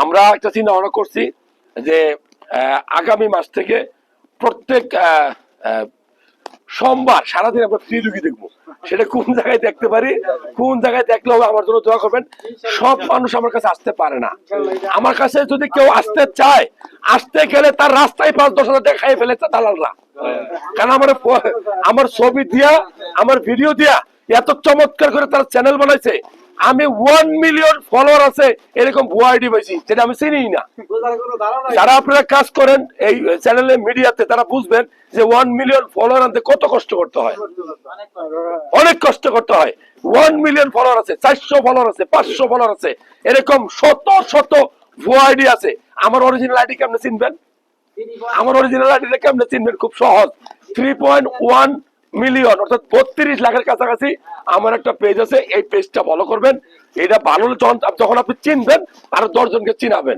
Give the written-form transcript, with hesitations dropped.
আমরা একটা চিন্তা ভাবনা করছি যে আগামী মাস থেকে প্রত্যেক সোমবার সারাদিন আমরা ফ্রি রুগী দেখবো। সেটা কোন জায়গায় দেখতে পারি, কোন জায়গায় দেখলে হবে আমার জন্য দোয়া করবেন। সব মানুষ আমার কাছে আসতে পারে না। আমার কাছে যদি কেউ আসতে চায়, আসতে গেলে তার রাস্তায় ৫-১০ হাজার টাকা খাইয়ে ফেলেছে দালালরা। কারণ আমার ছবি দিয়া, আমার ভিডিও দিয়া এত চমৎকার করে তারা চ্যানেল বানাইছে। আমি 1 মিলিয়ন ফলোয়ার আছে এরকম ভুয়া আইডি পাইছি, যেটা আমি চিনি না। যারা আপনারা কাজ করেন এই চ্যানেলে মিডিয়াতে, তারা বুঝবেন যে 1 মিলিয়ন ফলোয়ার আনতে কত কষ্ট করতে হয়, অনেক কষ্ট করতে হয়। 1 মিলিয়ন ফলোয়ার আছে, 400 ফলোয়ার আছে, 500 ফলোয়ার আছে, এরকম শত শত ভুয়া আইডি আছে। আমার অরিজিনাল আইডি কেমনে চিনবেন? আমার অরিজিনাল আইডিটা কেমনে চিনবেন? খুব সহজ। 3.1 মিলিয়ন অর্থাৎ 32 লাখের কাছাকাছি আমার একটা পেজ আছে। এই পেজটা ফলো করবেন। এটা ভালো যখন আপনি চিনবেন, আরো 10 জনকে চিনাবেন।